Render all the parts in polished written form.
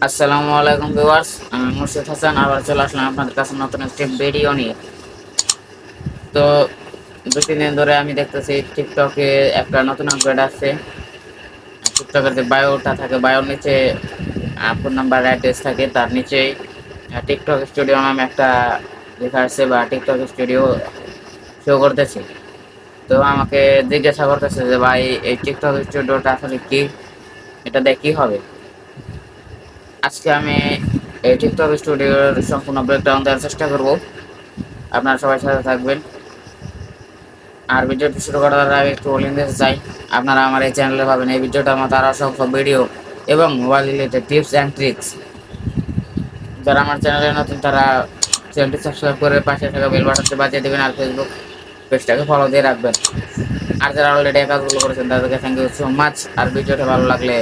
আসসালামু আলাইকুম ভিউয়ার্স, আমি মুর্শিদ হাসান আবার চলে আসলাম আপনাদের কাছে নতুন একটি ভিডিও নিয়ে। তো 2-3 দিন ধরে আমি দেখতেছি টিকটকে একটা নতুন আপডেট আছে। টিকটকের যে বায়োটা থাকে, বায়োর নিচে ফোন নাম্বার অ্যাড্রেস থাকে, তার নিচেই টিকটক স্টুডিও নামে একটা লেখা আছে বা টিকটক স্টুডিও শো করতেছে। তো আমাকে জিজ্ঞাসা করতেছে যে ভাই, এই টিকটক স্টুডিওটা আসলে কি, এটা দিয়ে কি হবে। আজকে আমি এই টিকটক স্টুডিওর সম্পূর্ণ ব্রেকডাউন দেওয়ার চেষ্টা করব। আপনারা সবাই সাথে থাকবেন। আর ভিডিওটি শুরু করার আগে একটু বলে নিতে চাই, আপনারা আমার এই চ্যানেলে পাবেন এই ভিডিওটার মতো আরও অসংখ্য ভিডিও এবং mobile related tips and tricks. যারা আমার চ্যানেলে নতুন তারা চ্যানেলটি সাবস্ক্রাইব করে পাশে থাকা বেল বাটনটি বাজিয়ে দেবেন আর ফেসবুক পেজটাকে ফলো দিয়ে রাখবেন। আর যারা অলরেডি এই কাজগুলো করেছেন তাদেরকে থ্যাংক ইউ সো মাচ। আর ভিডিওটা ভালো লাগলে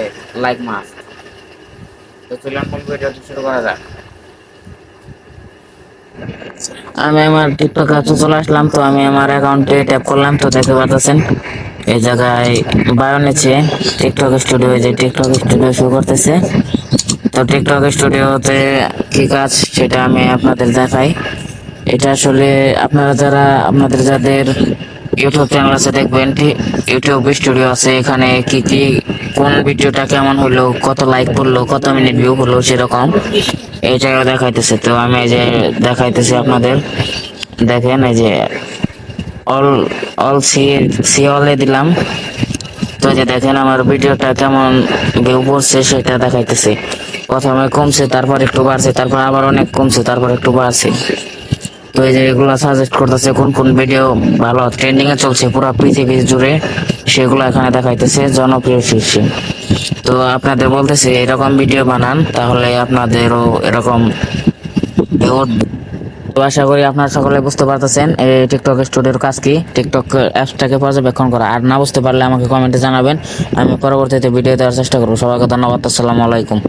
লাইক মাস্ট। তো চলুন মূল ভিডিওটি শুরু করা যাক। আমি আমার টিকটক অ্যাপসে চলে আসলাম। তো আমি আমার অ্যাকাউন্টে ট্যাপ করলাম, তো দেখতে পাচ্ছেন এই জায়গায় বায়ো নিচে টিকটক স্টুডিও, যে টিকটক স্টুডিও শো করতেছে। তো টিকটক স্টুডিওতে কি কাজ সেটা আমি আপনাদের দেখাই। এটা আসলে আপনারা যারা আপনাদের যাদের ইউটিউব চ্যানেল আছে দেখবেন, ইউটিউব স্টুডিও আছে, এখানে কি কি কোন ভিডিওটা কেমন হলো, কত লাইক পড়লো, কত মিনিট ভিউ হলো সেরকম এই জায়গায় দেখাইতেছে। তো আমি এই যে দেখাইতেছি আপনাদের, দেখেন এই যে অল অল সি সি অলে দিলাম। তো যে দেখেন আমার ভিডিওটা কেমন ভিউ পড়ছে সেটা দেখাইতেছে। প্রথমে কমছে, তারপর একটু বাড়ছে, তারপর আবার অনেক কমছে, তারপর একটু বাড়ছে। তো এই যে এগুলা সাজেস্ট করতেছে কোন কোন ভিডিও ভালো ট্রেন্ডিং এ চলছে পুরো পৃথিবী জুড়ে, সেগুলো এখানে দেখাইতেছে জনপ্রিয় শীর্ষে। তো আপনাদের বলতেছে এরকম ভিডিও বানান, তাহলে আপনাদেরও এরকম ভিউ উঠবে। তো আশা করি আপনারা সকলে বুঝতে পারতেছেন এই টিকটক স্টুডিওর কাজ কি, টিকটক অ্যাপসটাকে পর্যবেক্ষণ করা। আর না বুঝতে পারলে আমাকে কমেন্টে জানাবেন, আমি পরবর্তীতে ভিডিও দেওয়ার চেষ্টা করবো। সবাইকে ধন্যবাদ, আসসালামু আলাইকুম।